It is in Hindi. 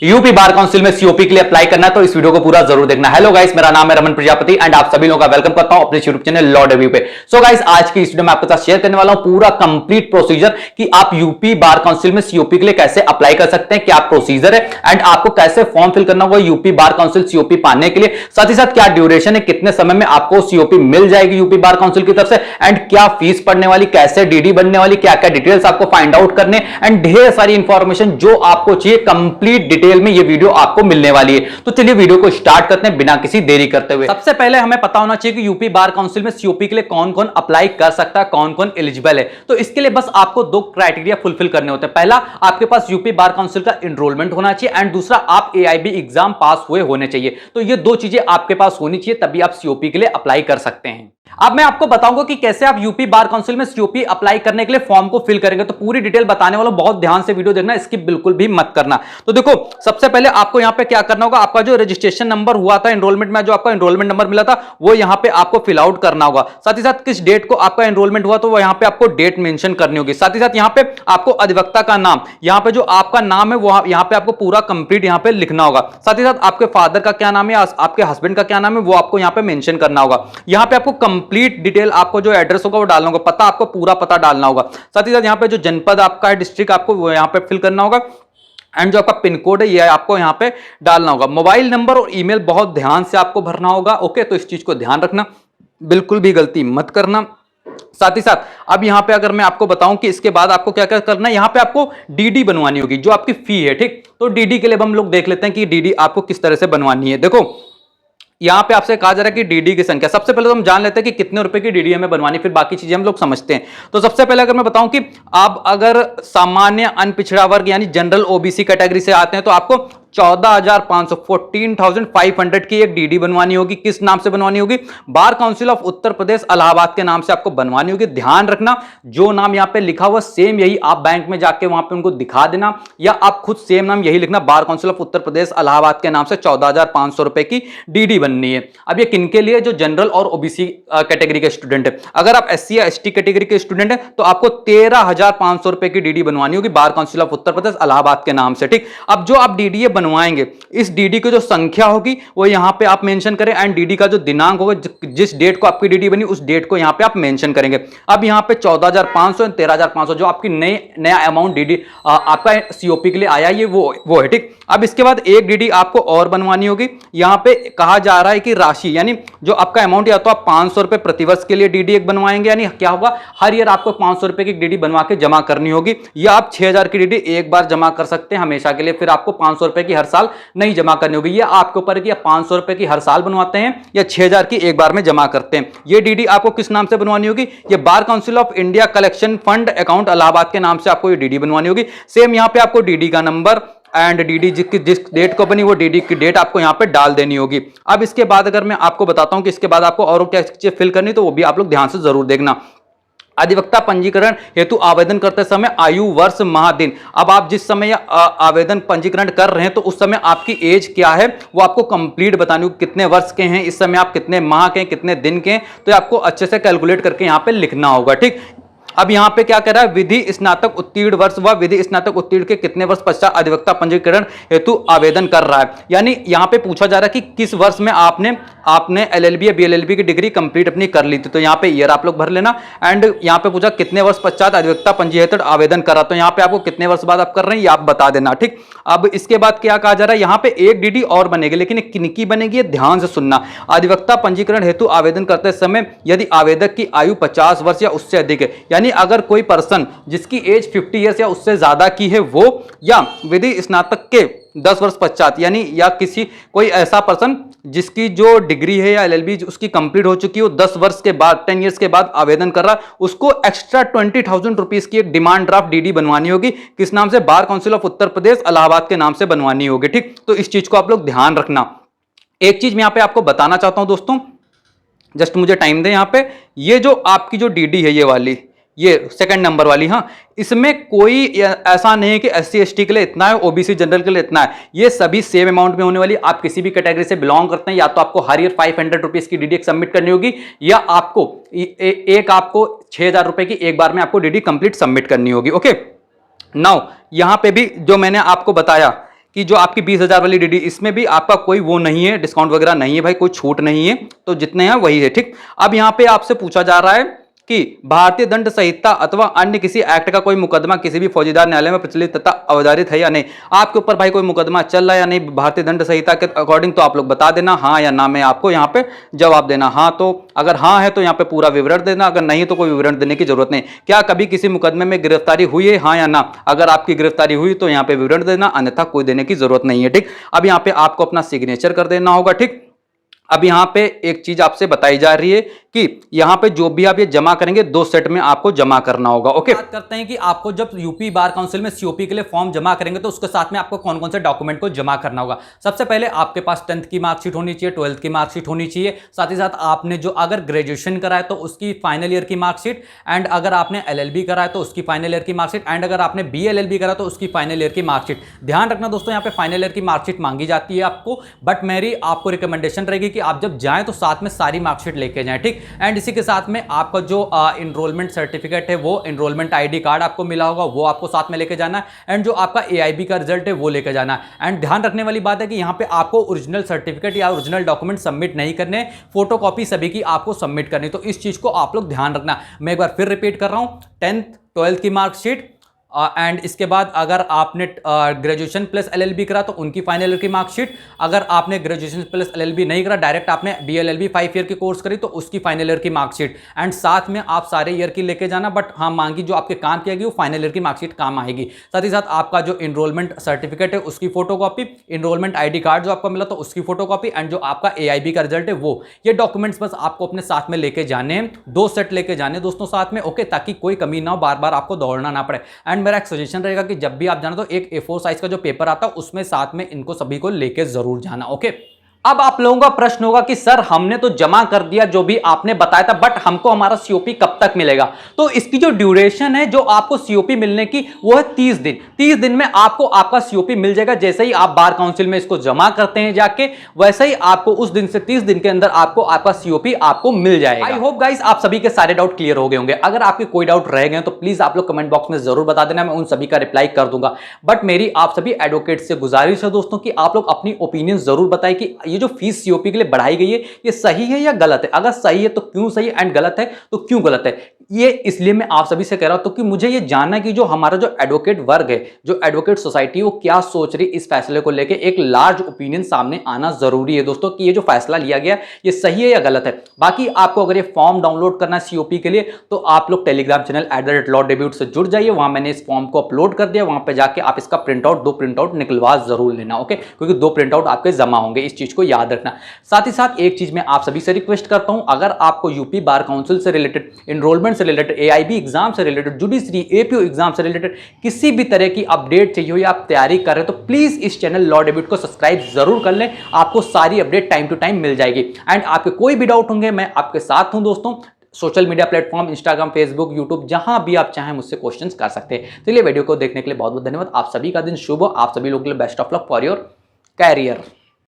यूपी बार काउंसिल में सीओपी के लिए अप्लाई करना है तो इस वीडियो को पूरा जरूर देखना। हेलो गाइस, मेरा नाम है रमन प्रजापति एंड आप सभी लोगों का वेलकम करता हूं अपने यूट्यूब चैनल लॉ डेब्यू पे। सो गाइस, आज की इस वीडियो में आपके साथ शेयर करने वाला हूं पूरा कंप्लीट प्रोसीजर कि आप यूपी बार काउंसिल में सीओपी के लिए कैसे अप्लाई कर सकते हैं, क्या प्रोसीजर है एंड आपको कैसे फॉर्म फिल करना होगा यूपी बार काउंसिल सीओपी पाने के लिए। साथ ही साथ क्या ड्यूरेशन है, कितने समय में आपको सीओपी मिल जाएगी यूपी बार काउंसिल की तरफ से एंड क्या फीस पड़ने वाली, कैसे डीडी बनने वाली, क्या क्या डिटेल्स आपको फाइंड आउट करने एंड ढेर सारी इंफॉर्मेशन जो आपको चाहिए कंप्लीट डिटेल में ये वीडियो आपको मिलने वाली है। तो चलिए वीडियो को स्टार्ट करते हैं बिना किसी देरी करते हुए। सबसे पहले हमें पता होना चाहिए कि यूपी बार काउंसिल में सीओपी के लिए कौन कौन अप्लाई कर सकता है, कौन कौन एलिजिबल है। तो इसके लिए बस आपको दो क्राइटेरिया फुलफिल करने होते हैं। पहला, आपके पास यूपी बार काउंसिल का एनरोलमेंट होना चाहिए एंड दूसरा, आप एआईबी एग्जाम पास हुए होने चाहिए। तो ये दो चीजें आपके पास होनी चाहिए, तभी आप सीओपी के लिए अप्लाई कर सकते हैं। अब मैं आपको बताऊंगा कि कैसे आप यूपी बार काउंसिल में सीओपी अप्लाई करने के लिए फॉर्म को फिल करेंगे। तो पूरी डिटेल बताने वाला, बहुत ध्यान से वीडियो देखना, स्किप बिल्कुल भी मत करना। तो देखो, सबसे पहले आपको यहां पे क्या करना होगा, आपका जो रजिस्ट्रेशन नंबर हुआ था एनरोलमेंट में, जो आपका एनरोलमेंट नंबर मिला था वो यहां पे आपको फिल आउट करना होगा। साथ ही साथ किस डेट को आपका एनरोलमेंट हुआ तो वो यहां पे आपको डेट मेंशन करनी होगी। साथ ही साथ यहां पे आपको अधिवक्ता का नाम, यहां पे जो आपका नाम है वो यहां पे आपको पूरा कंप्लीट यहां पे लिखना होगा। साथ ही साथ आपके फादर का क्या नाम है, आपके हस्बैंड का क्या नाम है, वो आपको यहां पे मेंशन करना होगा। यहां पे आपको कंप्लीट डिटेल, आपको जो एड्रेस होगा वो डालना होगा, पता आपको पूरा पता डालना होगा। साथ ही साथ यहाँ पे जो जनपद आपका है, डिस्ट्रिक्ट आपको वो यहाँ पे फिल करना होगा एंड जो आपका पिन कोड है ये आपको यहाँ पे डालना होगा। मोबाइल नंबर और ईमेल बहुत ध्यान से आपको भरना होगा। ओके, तो इस चीज को ध्यान रखना, बिल्कुल भी गलती मत करना। साथ ही साथ अब यहां पे अगर मैं आपको बताऊं कि इसके बाद आपको क्या क्या करना है, यहां पे आपको डीडी बनवानी होगी, जो आपकी फी है। ठीक, तो डीडी के लिए हम लोग देख लेते हैं कि डीडी आपको किस तरह से बनवानी है। देखो, यहां पे आपसे कहा जा रहा है कि डीडी की संख्या, सबसे पहले तो हम जान लेते हैं कि कितने रुपए की डीडी हमें बनवानी, फिर बाकी चीजें हम लोग समझते हैं। तो सबसे पहले अगर मैं बताऊं कि आप अगर सामान्य अनपिछड़ा वर्ग यानी जनरल ओबीसी कैटेगरी से आते हैं तो आपको 14,500 की एक डीडी बनवानी होगी। किस नाम से बनवानी होगी? Bar council of Uttar Pradesh Allahabad के नाम से आपको बनवानी होगी। ध्यान रखना, जो नाम यहां पे लिखा हुआ सेम यही आप बैंक में जाके वहां पे उनको दिखा देना, या आप खुद सेम नाम यही लिखना, bar council of Uttar Pradesh Allahabad के नाम से 14,500 रुपए की डीडी बननी है। अब ये किनके लिए? जो जनरल और ओबीसी कैटेगरी के स्टूडेंट है। अगर आप एससी या एसटी कैटेगरी के स्टूडेंट है तो आपको 13,500 रुपए की डीडी बनवानी होगी bar council of Uttar Pradesh Allahabad के नाम से। ठीक, अब जो आप डीडी बनवाएंगे, इस डीडी की जो संख्या होगी वो यहां पे आप मेंशन करें एंड डीडी का जो दिनांक होगा, जिस डेट को आपकी डीडी बनी उस डेट को यहां पे आप मेंशन करेंगे। अब यहां पे 14,500 और 13,500 जो आपकी नया अमाउंट डीडी आपका सीओपी के लिए आया ये वो है। ठीक, अब इसके बाद एक डीडी आपको और बनवानी होगी। यहां पे कहा जा रहा है कि राशि यानी जो आपका अमाउंट, या तो आप 500 रुपए प्रतिवर्ष के लिए डीडी एक बनवाएंगे, यानी क्या होगा, हर ईयर आपको 500 रुपए की डीडी बनवा के जमा करनी होगी, या आप 6,000 की डीडी एक बार जमा कर सकते हैं हमेशा के लिए, फिर आपको 500 रुपए की हर साल नहीं जमा करनी होगी। ये आपके ऊपर कि आप 500 रुपए की हर साल बनवाते हैं या 6,000 की एक बार में जमा करते हैं। ये डीडी आपको किस नाम से बनवानी होगी? ये bar council of India collection fund account Allahabad के नाम से आपको ये डीडी बनवानी होगी। सेम यहां पे आपको डीडी का नंबर एंड डीडी जिस डेट को बनी वो डीडी की डेट आपको यहां पे डाल देनी होगी। अब इसके बाद अगर मैं आपको बताता हूं कि इसके बाद आपको और क्या चीजें फिल करनी, तो वो भी आप लोग ध्यान से जरूर देखना। अधिवक्ता पंजीकरण हेतु आवेदन करते समय आयु, वर्ष, माह, दिन। अब आप जिस समय आवेदन पंजीकरण कर रहे हैं तो उस समय आपकी एज क्या है वो आपको कंप्लीट बतानी होगी, कितने वर्ष के हैं इस समय, आप कितने माह के हैं, कितने दिन के हैं, तो आपको अच्छे से कैलकुलेट करके यहां पे लिखना होगा। ठीक, अब यहां पे क्या कह रहा है, विधि स्नातक उत्तीर्ण वर्ष व विधि स्नातक उत्तीर्ण के कितने वर्ष पश्चात अधिवक्ता पंजीकरण हेतु आवेदन कर रहा है। यानी यहां पे पूछा जा रहा है कि किस वर्ष में आपने एलएलबी या बीएलएलबी की डिग्री कंप्लीट अपनी कर ली थी, तो यहां पे ईयर आप लोग भर लेना। एंड यहां पे पूछा कितने वर्ष पश्चात अधिवक्ता पंजीकरण आवेदन कर रहा, तो यहां पे आपको कितने वर्ष बाद आप कर रहे हैं ये आप बता देना। ठीक, अब इसके बाद क्या कहा जा रहा है, यहां पे एक डीडी और बनेगी, लेकिन किनकी बनेगी ध्यान से सुनना। अधिवक्ता पंजीकरण हेतु आवेदन करते समय यदि आवेदक की आयु 50 वर्ष या उससे अधिक है, यानी अगर कोई पर्सन जिसकी एज 50 ईयर्स या उससे ज्यादा की है वो, या विधि स्नातक के 10 वर्ष पश्चात, यानी या कोई ऐसा पर्सन जिसकी जो डिग्री है या एलएलबी उसकी कंप्लीट हो चुकी है, वो 10 वर्ष के बाद 10 ईयर्स के बाद आवेदन कर रहा, उसको एक्स्ट्रा 20,000 रुपीज की एक डिमांड ड्राफ्ट डीडी बनवानी होगी। किस नाम से? Bar council of Uttar Pradesh Allahabad के नाम से बनवानी होगी। ठीक, तो इस चीज को आप लोग ध्यान रखना। एक चीज मैं यहां पे आपको बताना चाहता हूं दोस्तों, जस्ट मुझे टाइम दें। यहां पे ये जो आपकी जो डीडी है ये वाली, ये सेकंड नंबर वाली, हाँ, इसमें कोई ऐसा नहीं है कि एससी एसटी के लिए इतना है, ओबीसी जनरल के लिए इतना है, ये सभी सेम अमाउंट में होने वाली। आप किसी भी कैटेगरी से बिलोंग करते हैं या तो आपको हर ईयर 500 रुपीज की डीडी सबमिट करनी होगी, या आपको आपको 6,000 रुपए की एक बार में आपको डीडी कंप्लीट सबमिट करनी होगी। ओके, नाउ यहां पे भी जो मैंने आपको बताया कि जो आपकी 20,000 वाली डीडी, इसमें भी आपका कोई वो नहीं है, डिस्काउंट वगैरह नहीं है भाई, कोई छूट नहीं है, तो जितने हैं वही है। ठीक, अब यहां पे आपसे पूछा जा रहा है कि भारतीय दंड संहिता अथवा अन्य किसी एक्ट का कोई मुकदमा किसी भी फौजीदार न्यायालय में प्रचलित तथा अवधारित है या नहीं। आपके ऊपर भाई कोई मुकदमा चल रहा है या नहीं भारतीय दंड संहिता के अकॉर्डिंग, तो आप लोग बता देना हाँ या ना में आपको यहाँ पे जवाब देना। हाँ तो अगर हाँ है तो यहाँ पे पूरा विवरण देना, अगर नहीं तो कोई विवरण देने की जरूरत नहीं। क्या कभी किसी मुकदमे में गिरफ्तारी हुई है, हाँ या ना। अगर आपकी गिरफ्तारी हुई तो यहाँ पे विवरण देना, अन्यथा कोई देने की जरूरत नहीं है। ठीक, अब यहाँ पे आपको अपना सिग्नेचर कर देना होगा। ठीक, अब यहां पे एक चीज आपसे बताई जा रही है कि यहां पे जो भी आप ये जमा करेंगे 2 सेट में आपको जमा करना होगा। ओके, बात करते हैं कि आपको जब यूपी बार काउंसिल में सीओपी के लिए फॉर्म जमा करेंगे तो उसके साथ में आपको कौन कौन से डॉक्यूमेंट को जमा करना होगा। सबसे पहले आपके पास 10th की मार्कशीट होनी चाहिए, 12th की मार्कशीट होनी चाहिए, साथ ही साथ आपने जो अगर ग्रेजुएशन करा है तो उसकी फाइनल ईयर की मार्कशीट, एंड अगर आपने एलएलबी करा है तो उसकी फाइनल ईयर की मार्कशीट, एंड अगर आपने बीएलएलबी करा तो उसकी फाइनल ईयर की मार्कशीट। ध्यान रखना दोस्तों, यहाँ पे फाइनल ईयर की मार्कशीट मांगी जाती है आपको, बट मेरी आपको रिकमेंडेशन रहेगी कि आप जब जाएं तो साथ में सारी मार्कशीट लेके जाएं। ठीक, एंड इसी के साथ में आपका जो इनरोलमेंट सर्टिफिकेट है, वो इनरोलमेंट आईडी कार्ड आपको मिला होगा, वो आपको साथ में लेके जाना है, एंड जो आपका एआईबी का रिजल्ट है वो लेके जाना है। एंड ध्यान रखने वाली बात है कि यहां पे आपको ओरिजिनल सर्टिफिकेट या ओरिजिनल डॉक्यूमेंट सबमिट नहीं करने, फोटोकॉपी सभी की आपको सबमिट करनी, तो इस चीज को आप लोग ध्यान रखना। मैं एक बार फिर रिपीट कर रहा हूं, 10th 12th की मार्कशीट, एंड इसके बाद अगर आपने ग्रेजुएशन प्लस एलएलबी करा तो उनकी फाइनल ईयर की मार्कशीट, अगर आपने ग्रेजुएशन प्लस एलएलबी नहीं करा, डायरेक्ट आपने बीएलएलबी 5 ईयर की कोर्स करी तो उसकी फाइनल ईयर की मार्कशीट, एंड साथ में आप सारे ईयर की लेके जाना, बट हाँ मांगी जो आपके काम की आएगी वो फाइनल ईयर की मार्कशीट काम आएगी। साथ ही साथ आपका जो इनरोलमेंट सर्टिफिकेट है उसकी फोटोकॉपी, इनरोलमेंट आईडी कार्ड जो आपको मिला तो उसकी फोटोकॉपी, एंड जो आपका एआईबी का रिजल्ट है वो, ये डॉक्यूमेंट्स बस आपको अपने साथ में लेके जाने, 2 सेट लेके जाने दोस्तों साथ में। ओके, ताकि कोई कमी ना हो, बार बार आपको दौड़ना ना पड़े। एंड मेरा एक सजेशन रहेगा कि जब भी आप जाना तो एक A4 साइज का जो पेपर आता है उसमें साथ में इनको सभी को लेके जरूर जाना। ओके, अब आप लोगों का प्रश्न होगा कि सर हमने तो जमा कर दिया जो भी आपने बताया था, बट हमको हमारा सीओपी कब तक मिलेगा। तो इसकी जो ड्यूरेशन है जो आपको सीओपी मिलने की वो है 30 दिन। 30 दिन में आपको आपका सीओपी मिल जाएगा। जैसे ही आप बार काउंसिल में इसको जमा करते हैं जाके, वैसे ही आपको उस दिन से 30 दिन के अंदर आपको आपका सीओपी आपको मिल जाएगा। आई होप गाइस आप सभी के सारे डाउट क्लियर हो गए होंगे। अगर आपके कोई डाउट रह गए तो प्लीज आप लोग कमेंट बॉक्स में जरूर बता देना, मैं उन सभी का रिप्लाई कर दूंगा। बट मेरी आप सभी एडवोकेट से गुजारिश है दोस्तों कि आप लोग अपनी ओपिनियन जरूर बताएं कि ये जो फीस सीओपी के लिए बढ़ाई गई है ये सही है या गलत है। अगर सही है तो क्यों सही है, एंड गलत है तो क्यों गलत है। ये इसलिए मैं आप सभी से कह रहा हूं तो कि मुझे ये जानना है कि जो हमारा जो एडवोकेट वर्ग है, जो एडवोकेट सोसाइटी वो क्या सोच रही इस फैसले को लेके। एक लार्ज ओपिनियन सामने आना जरूरी है दोस्तों कि ये जो फैसला लिया गया ये सही है या गलत है। बाकी आपको अगर ये फॉर्म डाउनलोड करना है सीओपी के लिए तो आप लोग टेलीग्राम चैनल @lawdebut से जुड़ जाइए। वहां मैंने इस फॉर्म को अपलोड कर दिया, वहां पे जाके आप इसका प्रिंटआउट 2 प्रिंटआउट निकलवा जरूर लेना। ओके, क्योंकि 2 प्रिंटआउट आपके जमा होंगे, इस चीज को याद रखना। साथ ही साथ एक चीज मैं आप सभी से रिक्वेस्ट करता हूं, अगर आपको यूपी बार काउंसिल से रिलेटेड, एनरोलमेंट से रिलेटेड, एआईबी एग्जाम से रिलेटेड, जुडिशरी एपीओ एग्जाम से रिलेटेड किसी भी तरह की अपडेट चाहिए हो या आप तैयारी कर रहे हो तो प्लीज इस चैनल लॉ डेब्यूट को सब्सक्राइब जरूर कर लें। आपको सारी अपडेट टाइम टू टाइम मिल जाएगी। एंड आपके कोई भी डाउट होंगे मैं आपके साथ हूं दोस्तों। Social media platform Instagram, Facebook, YouTube, जहां भी आप चाहें मुझसे क्वेश्चंस कर सकते हैं। चलिए वीडियो को देखने के लिए बहुत बहुत धन्यवाद। आप सभी का दिन शुभ हो। आप सभी लोगों के लिए best of luck for your career.